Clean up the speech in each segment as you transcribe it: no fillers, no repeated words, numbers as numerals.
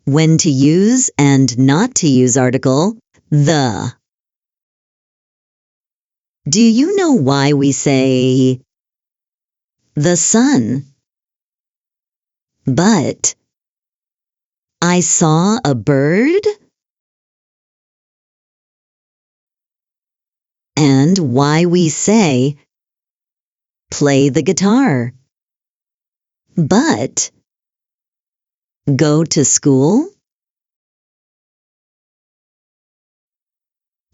When to use and not to use article, the. Do you know why we say the sun? But I saw a bird? And why we say play the guitar? But go to school?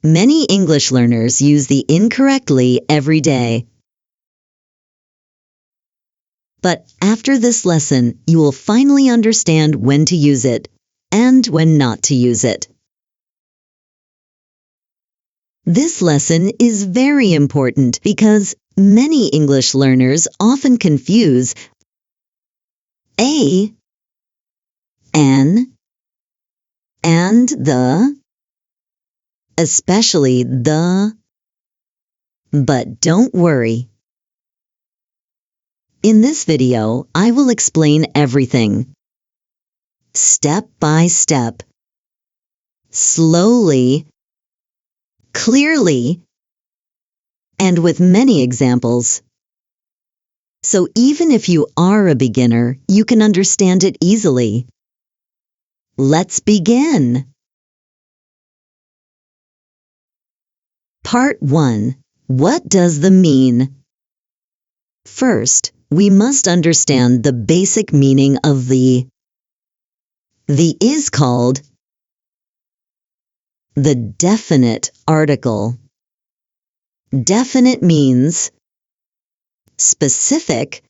Many English learners use the incorrectly every day. But after this lesson, you will finally understand when to use it and when not to use it. This lesson is very important because many English learners often confuse a, an, and the, especially the, but don't worry. In this video, I will explain everything, step by step, slowly, clearly, and with many examples. So even if you are a beginner, you can understand it easily. Let's begin. Part 1. What does the mean? First, we must understand the basic meaning of the. The is called the definite article. Definite means specific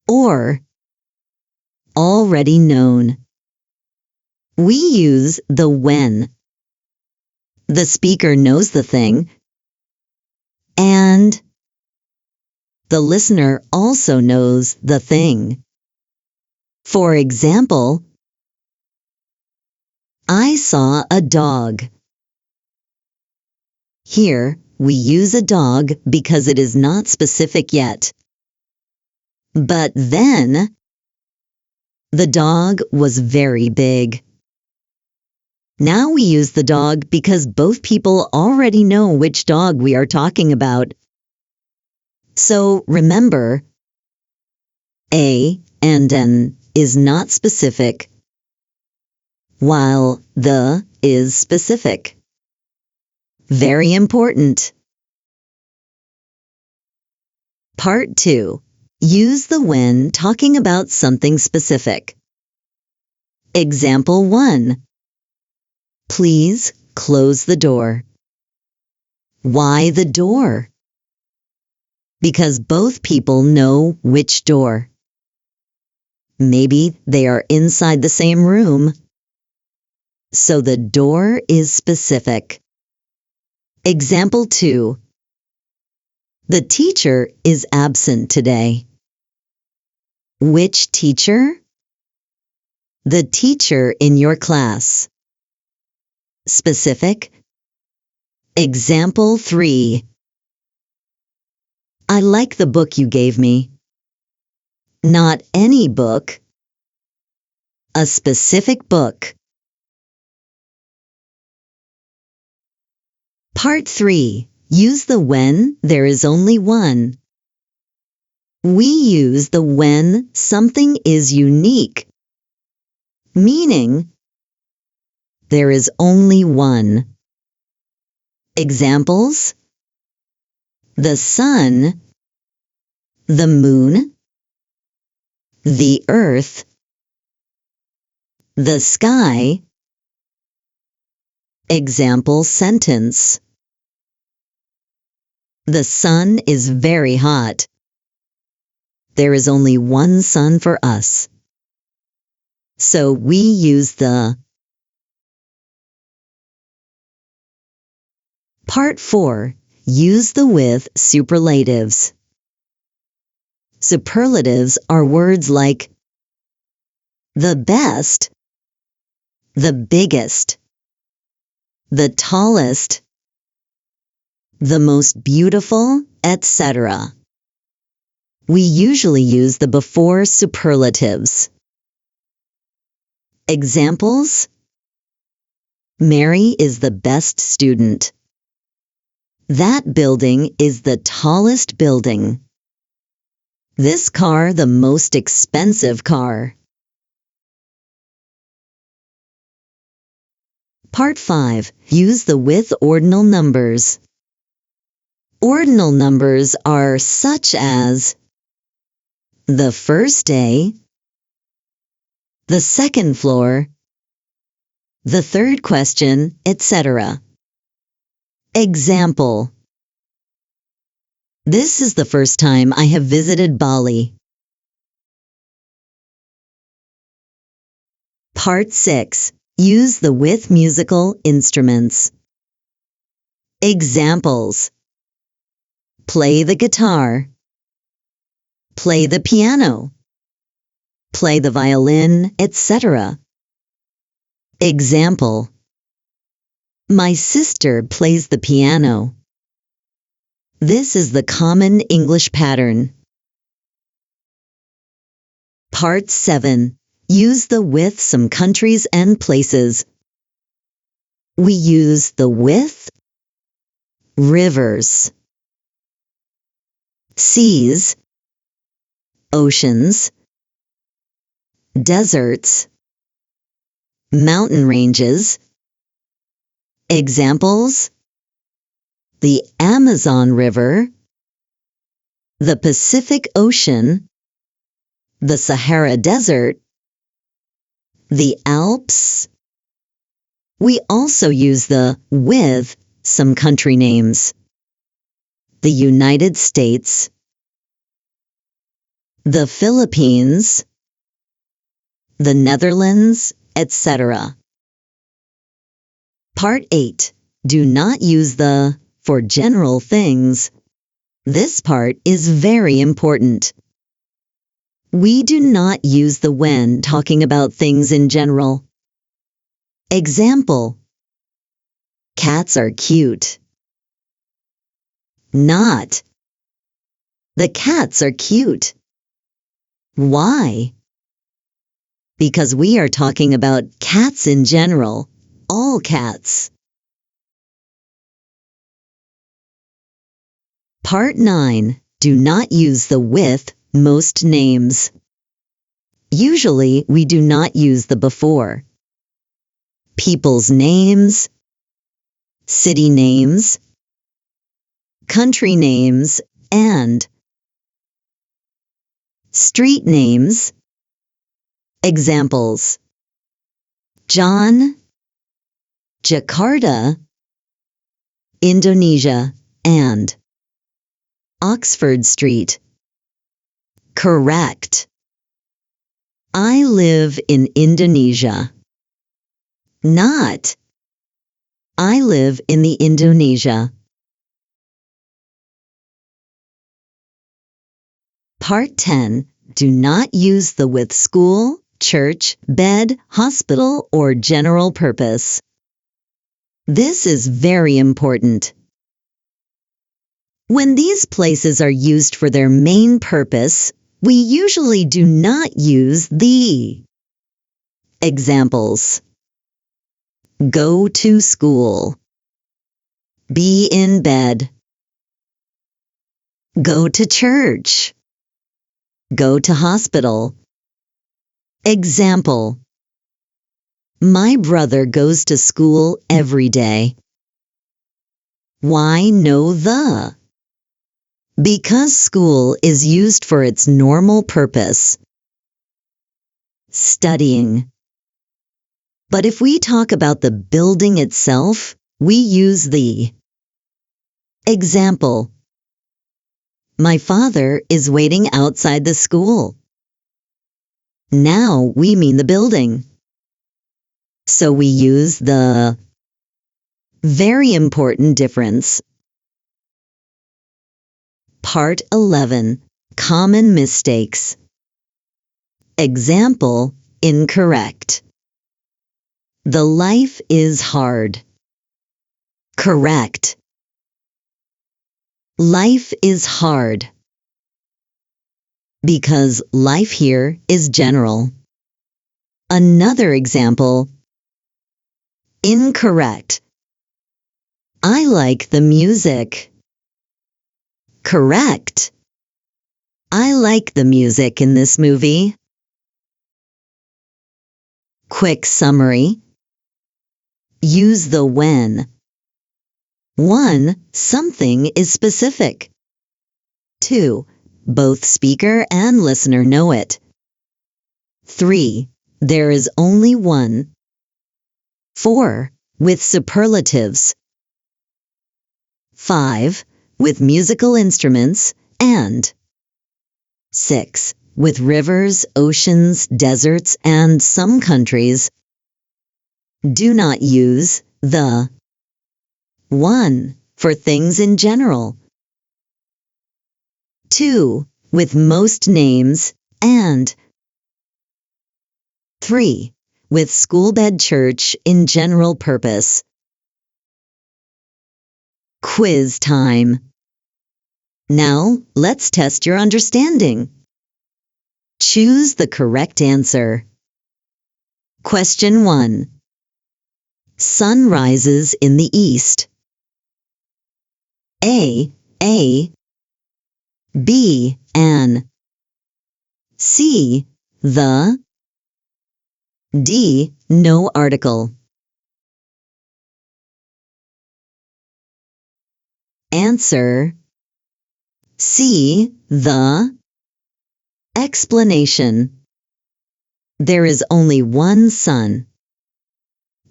or already known. We use the when. The speaker knows the thing, and the listener also knows the thing. For example, I saw a dog. Here, we use a dog because it is not specific yet. But then, the dog was very big. Now we use the dog because both people already know which dog we are talking about. So remember, a and an is not specific, while the is specific. Very important. Part 2. Use the when talking about something specific. Example 1. Please close the door. Why the door? Because both people know which door. Maybe they are inside the same room. So the door is specific. Example 2. The teacher is absent today. Which teacher? The teacher in your class. Specific. Example 3. I like the book you gave me. Not any book. A specific book. Part 3. Use the when there is only one. We use the when something is unique, meaning there is only one. Examples: the sun, the moon, the earth, the sky. Example sentence: the sun is very hot. There is only one sun for us. So we use the. Part 4. Use the with superlatives. Superlatives are words like the best, the biggest, the tallest, the most beautiful, etc. We usually use the before superlatives. Examples: Mary is the best student. That building is the tallest building. This car the most expensive car. Part 5. Use the with ordinal numbers. Ordinal numbers are such as the first day, the second floor, the third question, etc. Example: This is the first time I have visited Bali. Part 6. Use the with musical instruments. Examples: Play the guitar, play the piano, play the violin, etc. Example: My sister plays the piano. This is the common English pattern. Part 7. Use the with some countries and places. We use the with rivers, seas, oceans, deserts, mountain ranges. Examples: the Amazon River, the Pacific Ocean, the Sahara Desert, the Alps. We also use the with some country names: the United States, the Philippines, the Netherlands, etc. Part 8. Do not use the for general things. This part is very important. We do not use the when talking about things in general. Example: Cats are cute. Not: The cats are cute. Why? Because we are talking about cats in general, all cats. Part 9. Do not use the with most names. Usually we do not use the before. People's names, city names, country names, and street names. Examples: John, Jakarta, Indonesia, and Oxford Street. Correct. I live in Indonesia. Not: I live in the Indonesia. Part 10. Do not use the with school, church, bed, hospital, or general purpose. This is very important. When these places are used for their main purpose, we usually do not use the. Examples: Go to school, be in bed, go to church, go to hospital. Example: My brother goes to school every day. Why no the? Because school is used for its normal purpose, studying. But if we talk about the building itself, we use the. Example: My father is waiting outside the school. Now we mean the building. So we use the. Very important difference. Part 11. Common mistakes. Example: incorrect. The life is hard. Correct. Life is hard. Because life here is general. Another example. Incorrect. I like the music. Correct. I like the music in this movie. Quick summary. Use the when. 1. Something is specific. 2. Both speaker and listener know it. 3. There is only one. 4. With superlatives. 5. With musical instruments and 6. With rivers, oceans, deserts, and some countries. Do not use the 1 for things in general. 2. With most names and 3. With schoolbed church in general purpose. Quiz time. Now, let's test your understanding. Choose the correct answer. Question 1. Sun rises in the east. A. B. An. C. The. D. No article. Answer. C. The. Explanation. There is only one sun.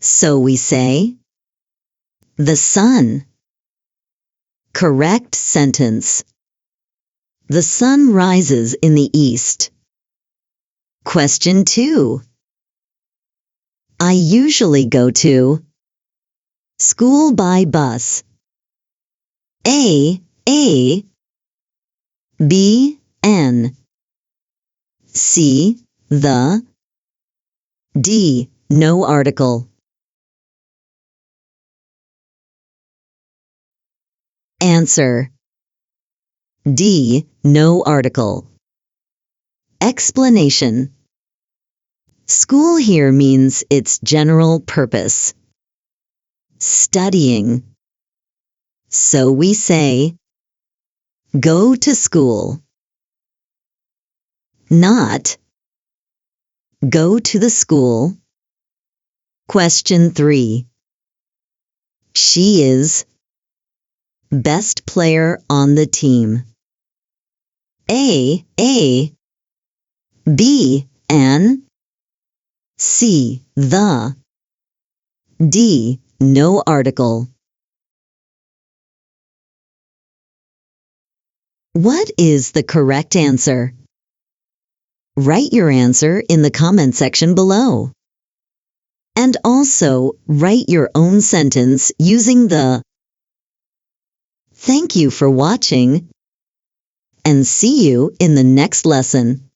So we say, the sun. Correct sentence. The sun rises in the east. Question 2. I usually go to school by bus. A. B. N. C. The. D. No article. Answer. D. No article. Explanation. School here means its general purpose. Studying. So we say, go to school. Not, go to the school. Question 3. She is best player on the team. A. B. An. C. The. D. No article. What is the correct answer? Write your answer in the comment section below. And also, write your own sentence using the. Thank you for watching, and see you in the next lesson.